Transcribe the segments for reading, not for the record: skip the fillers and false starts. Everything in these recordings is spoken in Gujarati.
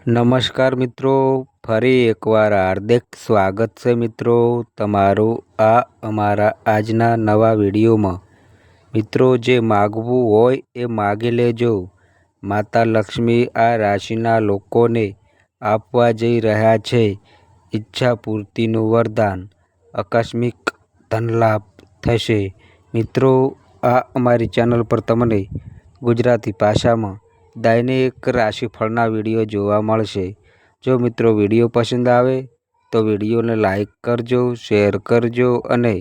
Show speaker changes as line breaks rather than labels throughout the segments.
નમસ્કાર મિત્રો, ફરી એકવાર હાર્દિક સ્વાગત છે મિત્રો તમારું આ અમારા આજના નવા વિડીયોમાં। મિત્રો, જે માગવું હોય એ માગી લેજો। માતા લક્ષ્મી આ રાશિના લોકોને આપવા જઈ રહ્યા છે ઈચ્છા પૂર્તિનું વરદાન। આકસ્મિક ધનલાભ થશે। મિત્રો, આ અમારી ચેનલ પર તમને ગુજરાતી ભાષામાં દૈનિક રાશિફળના વિડીયો જોવા મળશે। જો મિત્રો વિડીયો પસંદ આવે તો વિડીયોને લાઈક કરજો, શેર કરજો અને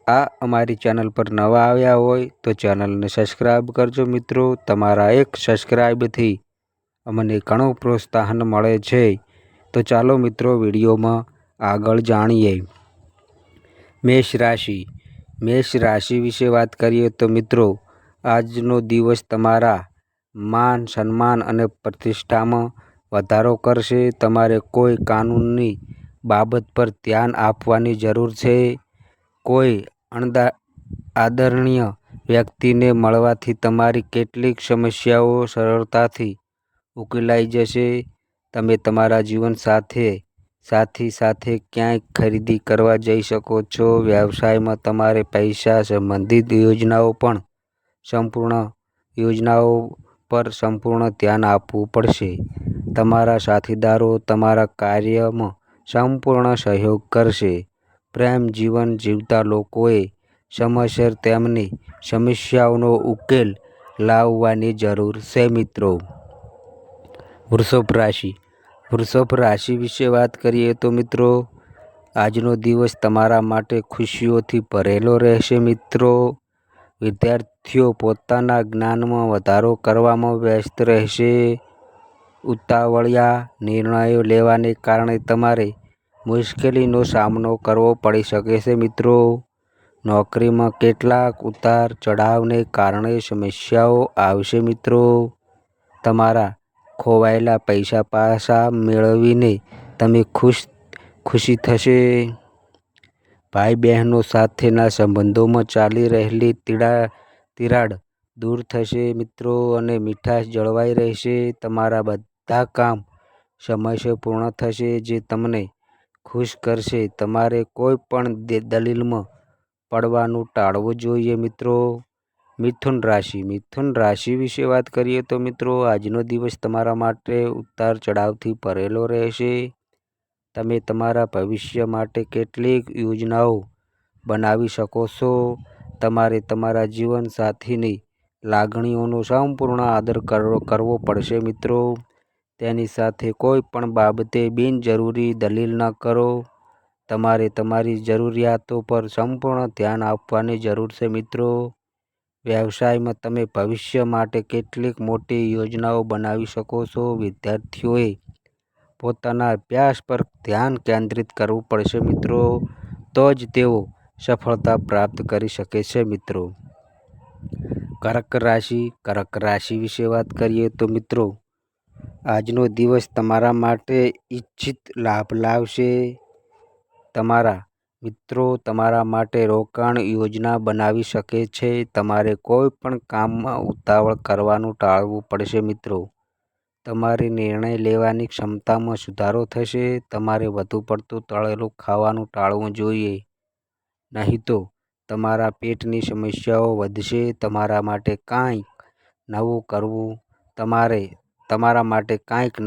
આ અમારી ચેનલ પર નવા આવ્યા હોય તો ચેનલને સબસ્ક્રાઈબ કરજો। મિત્રો, તમારા એક સબસ્ક્રાઈબથી અમને ઘણું પ્રોત્સાહન મળે છે। તો ચાલો મિત્રો વિડીયોમાં આગળ જાણીએ। મેષ રાશિ વિશે વાત કરીએ તો મિત્રો, આજનો દિવસ તમારા માન સન્માન અને પ્રતિષ્ઠામાં વધારો કરશે। તમારે કોઈ કાનૂની બાબત પર ધ્યાન આપવાની જરૂર છે। કોઈ આદરણીય વ્યક્તિને મળવાથી તમારી કેટલીક સમસ્યાઓ સરળતાથી ઉકેલાઈ જશે। તમે તમારા જીવનસાથી સાથે ક્યાંક ખરીદી કરવા જઈ શકો છો। વ્યવસાયમાં તમારે પૈસા સંબંધિત યોજનાઓ પર સંપૂર્ણ ધ્યાન આપવું પડશે। તમારા સાથીદારો તમારા કાર્યમાં સંપૂર્ણ સહયોગ કરશે। પ્રેમ જીવન જીવતા લોકોએ સમયસર તેમની સમસ્યાઓનો ઉકેલ લાવવાની જરૂર છે। મિત્રો, વૃષભ રાશિ વિશે વાત કરીએ તો મિત્રો, આજનો દિવસ તમારા માટે ખુશીઓથી ભરેલો રહેશે। મિત્રો, વિદ્યાર્થીઓ પોતાના જ્ઞાનમાં વધારો કરવામાં વ્યસ્ત રહેશે। ઉતાવળિયા નિર્ણયો લેવાને કારણે તમારે મુશ્કેલીનો સામનો કરવો પડી શકે છે। મિત્રો, નોકરીમાં કેટલાક ઉતાર ચઢાવને કારણે સમસ્યાઓ આવશે। મિત્રો, તમારા ખોવાયેલા પૈસા પાછા મેળવીને તમને ખુશી થશે। ભાઈ બહેનો સાથેના સંબંધોમાં ચાલી રહેલી તિરાડ દૂર થશે। મિત્રો, અને મીઠાશ જળવાઈ રહેશે। તમારા બધા કામ સમયસર પૂર્ણ થશે જે તમને ખુશ કરશે। તમારે કોઈ પણ દલીલમાં પડવાનું ટાળવું જોઈએ। મિત્રો, મિથુન રાશિ વિશે વાત કરીએ તો મિત્રો, આજનો દિવસ તમારા માટે ઉતાર ચઢાવથી ભરેલો રહેશે। તમે તમારા ભવિષ્ય માટે કેટલીક યોજનાઓ બનાવી શકો છો। તમારે તમારા જીવનસાથીની લાગણીઓનો સંપૂર્ણ આદર કરવો પડશે। મિત્રો, તેની સાથે કોઈ પણ બાબતે બિનજરૂરી દલીલ ન કરો। તમારે તમારી જરૂરિયાતો પર સંપૂર્ણ ધ્યાન આપવાની જરૂર છે। મિત્રો, વ્યવસાયમાં તમે ભવિષ્ય માટે કેટલીક મોટી યોજનાઓ બનાવી શકો છો। વિદ્યાર્થીઓએ પોતાના અભ્યાસ પર ધ્યાન કેન્દ્રિત કરવું પડશે। મિત્રો, તો જ તેઓ સફળતા પ્રાપ્ત કરી શકે છે। મિત્રો, કર્ક રાશિ વિશે વાત કરીએ તો મિત્રો, આજનો દિવસ તમારા માટે ઇચ્છિત લાભ લાવશે। તમારા મિત્રો તમારા માટે રોકાણ યોજના બનાવી શકે છે। તમારે કોઈ પણ કામમાં ઉતાવળ કરવાનું ટાળવું પડશે। મિત્રો, તમારી નિર્ણય લેવાની ક્ષમતામાં સુધારો થશે। તમારે વધુ પડતું તળેલું ખાવાનું ટાળવું જોઈએ, નહીં તો તમારા પેટની સમસ્યાઓ વધશે। તમારા માટે કંઈક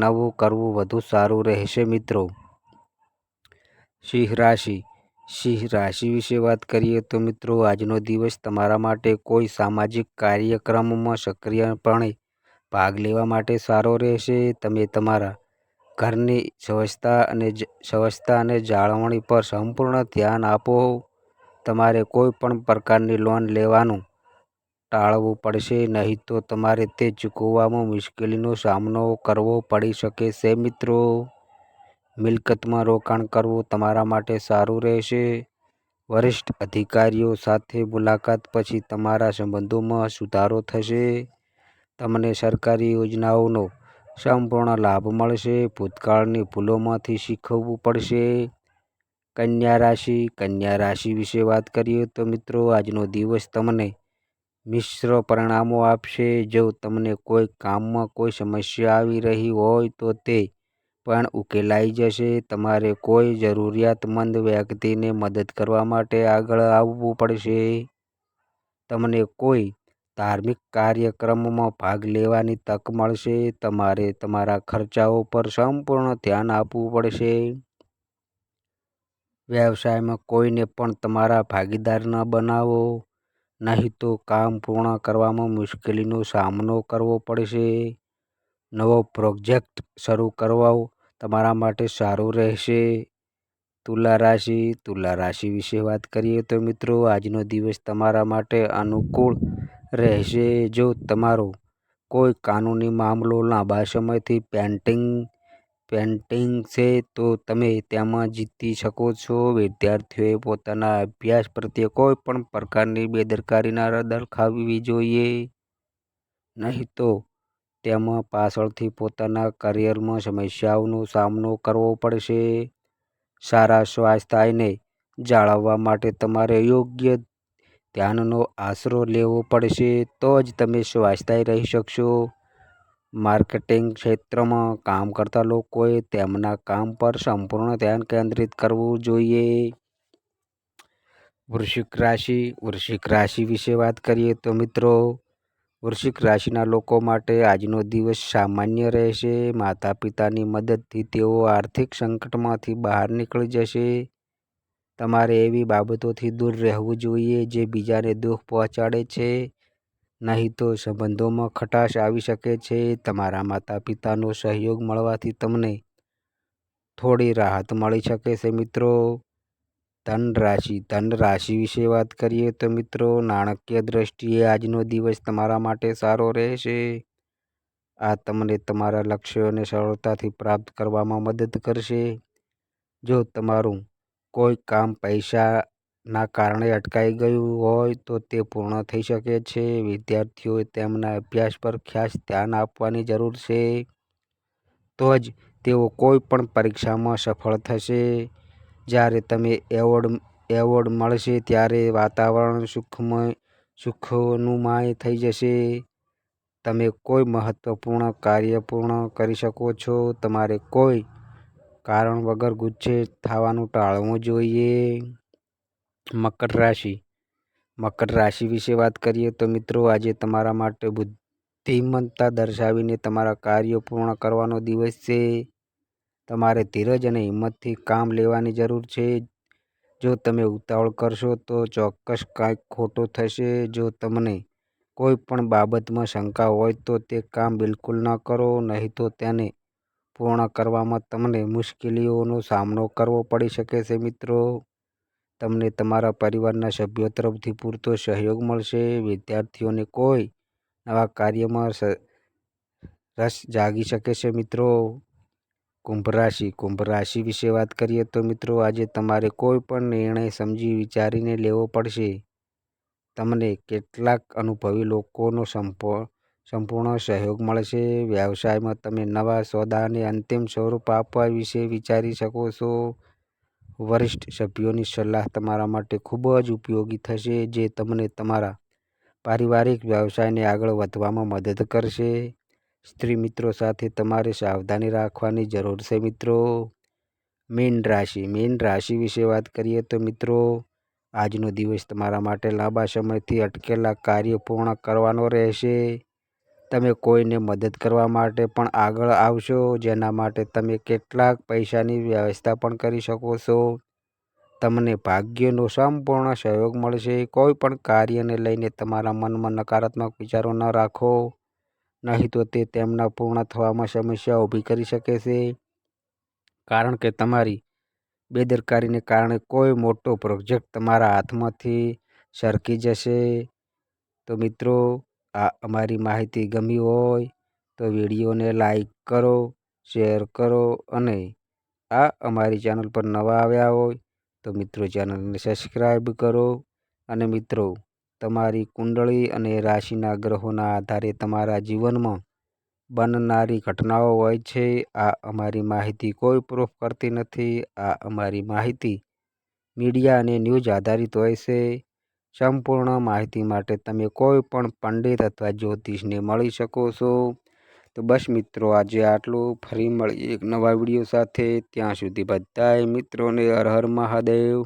નવું કરવું વધુ સારું રહેશે। મિત્રો, સિંહ રાશિ વિશે વાત કરીએ તો મિત્રો, આજનો દિવસ તમારા માટે કોઈ સામાજિક કાર્યક્રમમાં સક્રિયપણે ભાગ લેવા માટે સારો રહેશે। તમે તમારા ઘરની સ્વચ્છતા અને જાળવણી પર સંપૂર્ણ ધ્યાન આપો। તમારે કોઈ પણ પ્રકારની લોન લેવાનું ટાળવું પડશે, નહીં તો તમારે તે ચૂકવવામાં મુશ્કેલીનો સામનો કરવો પડી શકે છે। મિત્રો, મિલકતમાં રોકાણ કરવું તમારા માટે સારું રહેશે। વરિષ્ઠ અધિકારીઓ સાથે મુલાકાત પછી તમારા સંબંધોમાં સુધારો થશે। તમને સરકારી યોજનાઓનો સંપૂર્ણ લાભ મળશે। ભૂતકાળની ભૂલોમાંથી શીખવું પડશે। કન્યા રાશિ વિશે વાત કરીએ તો મિત્રો, આજનો દિવસ તમને મિશ્ર પરિણામો આપશે। જો તમને કોઈ કામમાં કોઈ સમસ્યા આવી રહી હોય તો તે પણ ઉકેલાઈ જશે. તમારે કોઈ જરૂરિયાતમંદ વ્યક્તિને મદદ કરવા માટે આગળ આવવું પડશે. તમને કોઈ ધાર્મિક કાર્યક્રમમાં ભાગ લેવાની તક મળશે. તમારે તમારા ખર્ચાઓ પર સંપૂર્ણ ધ્યાન આપવું પડશે. વ્યવસાયમાં કોઈને પણ તમારા ભાગીદાર ન બનાવો, નહીં તો કામ પૂર્ણ કરવામાં મુશ્કેલીનો સામનો કરવો પડશે. નવો પ્રોજેક્ટ શરૂ કરવો તમારા માટે સારું રહેશે. તુલા રાશિ વિશે વાત કરીએ તો મિત્રો, આજનો દિવસ તમારા માટે અનુકૂળ રહેશે. જો તમારો કોઈ કાનૂની મામલો લાંબા સમયથી પેન્ડિંગ છે તો તમે તેમાં જીતી શકો છો. વિદ્યાર્થીઓએ પોતાના અભ્યાસ પ્રત્યે કોઈ પણ પ્રકારની બેદરકારી ન દાખવવી જોઈએ, નહીં તો તેમાં પાછળથી પોતાના કરિયરમાં સમસ્યાઓનો સામનો કરવો પડશે. સારા સ્વાસ્થ્યને જાળવવા માટે તમારે યોગ્ય ધ્યાનનો આશરો લેવો પડશે, તો જ તમે સ્વસ્થ રહી શકશો. માર્કેટિંગ ક્ષેત્રમાં કામ કરતા લોકોએ તેમના કામ પર સંપૂર્ણ ધ્યાન કેન્દ્રિત કરવું જોઈએ. વૃશ્ચિક રાશિ વિશે વાત કરીએ તો મિત્રો, વૃશ્ચિક રાશિના લોકો માટે આજનો દિવસ સામાન્ય રહેશે. માતા પિતાની મદદથી તેઓ આર્થિક સંકટમાંથી બહાર નીકળી જશે. તમારે એવી બાબતોથી દૂર રહેવું જોઈએ જે બીજાને દુઃખ પહોંચાડે છે, નહીં તો સંબંધોમાં ખટાશ આવી શકે છે. તમારા માતા પિતાનો સહયોગ મળવાથી તમને થોડી રાહત મળી શકે છે. મિત્રો, ધન રાશિ વિશે વાત કરીએ તો મિત્રો, નાણાકીય દ્રષ્ટિએ આજનો દિવસ તમારા માટે સારો રહેશે. આ તમને તમારા લક્ષ્યોને સરળતાથી પ્રાપ્ત કરવામાં મદદ કરશે. જો તમારું કોઈ કામ પૈસાના કારણે અટકાઈ ગયું હોય તો તે પૂર્ણ થઈ શકે છે. વિદ્યાર્થીઓએ તેમના અભ્યાસ પર ખાસ ધ્યાન આપવાની જરૂર છે, તો જ તેઓ કોઈ પણ પરીક્ષામાં સફળ થશે. જ્યારે તમને એવોર્ડ મળશે ત્યારે વાતાવરણ સુખમય થઈ જશે. તમે કોઈ મહત્વપૂર્ણ કાર્ય પૂર્ણ કરી શકો છો. તમારે કોઈ કારણ વગર ગુસ્સે થવાનું ટાળવું જોઈએ. મકર રાશિ વિશે વાત કરીએ તો મિત્રો, આજે તમારા માટે બુદ્ધિમત્તા દર્શાવીને તમારા કાર્યો પૂર્ણ કરવાનો દિવસ છે. તમારે ધીરજ અને હિંમતથી કામ લેવાની જરૂર છે. જો તમે ઉતાવળ કરશો તો ચોક્કસ કંઈક ખોટું થશે. જો તમને કોઈ પણ બાબતમાં શંકા હોય તો તે કામ બિલકુલ ન કરો, નહીં તો તેને પૂર્ણ કરવામાં તમને મુશ્કેલીઓનો સામનો કરવો પડી શકે છે. મિત્રો, તમને તમારા પરિવારના સભ્યો તરફથી પૂરતો સહયોગ મળશે. વિદ્યાર્થીઓને કોઈ નવા કાર્યમાં રસ જાગી શકે છે. મિત્રો, કુંભ રાશિ વિશે વાત કરીએ તો મિત્રો, આજે તમારે કોઈ પણ નિર્ણય સમજી વિચારીને લેવો પડશે. તમને કેટલાક અનુભવી લોકોનો સંપૂર્ણ સહયોગ મળશે. વ્યવસાયમાં તમે નવા સોદાને અંતિમ સ્વરૂપ આપવા વિશે વિચારી શકો છો. વરિષ્ઠ સભ્યોની સલાહ તમારા માટે ખૂબ જ ઉપયોગી થશે, જે તમને તમારા પારિવારિક વ્યવસાયને આગળ વધવામાં મદદ કરશે. સ્ત્રી મિત્રો સાથે તમારે સાવધાની રાખવાની જરૂર છે. મિત્રો, મીન રાશિ વિશે વાત કરીએ તો મિત્રો, આજનો દિવસ તમારા માટે લાંબા સમયથી અટકેલા કાર્ય પૂર્ણ કરવાનો રહેશે. તમે કોઈને મદદ કરવા માટે પણ આગળ આવશો, જેના માટે તમે કેટલાક પૈસાની વ્યવસ્થા પણ કરી શકો છો. તમને ભાગ્યનો સંપૂર્ણ સહયોગ મળશે. કોઈ પણ કાર્યને લઈને તમારા મનમાં નકારાત્મક વિચારો ન રાખો, નહીં તો તે તેમના પૂર્ણ થવામાં સમસ્યા ઊભી કરી શકે છે. કારણ કે તમારી બેદરકારીને કારણે કોઈ મોટો પ્રોજેક્ટ તમારા હાથમાંથી સરકી જશે. તો મિત્રો, આ અમારી માહિતી ગમી હોય તો વિડીયોને લાઈક કરો, શેર કરો, અને આ અમારી ચેનલ પર નવા આવ્યા હોય તો મિત્રો ચેનલને સબસ્ક્રાઈબ કરો. અને મિત્રો, તમારી કુંડળી અને રાશિના ગ્રહોના આધારે તમારા જીવનમાં બનનારી ઘટનાઓ હોય છે. આ અમારી માહિતી કોઈ પ્રૂફ કરતી નથી. આ અમારી માહિતી મીડિયા અને ન્યૂઝ આધારિત હોય છે. સંપૂર્ણ માહિતી માટે તમે કોઈ પણ પંડિત અથવા જ્યોતિષને મળી શકો છો. તો બસ મિત્રો આજે આટલું. ફરી મળીએ એક નવા વિડીયો સાથે. ત્યાં સુધી બધાય મિત્રોને હર હર મહાદેવ.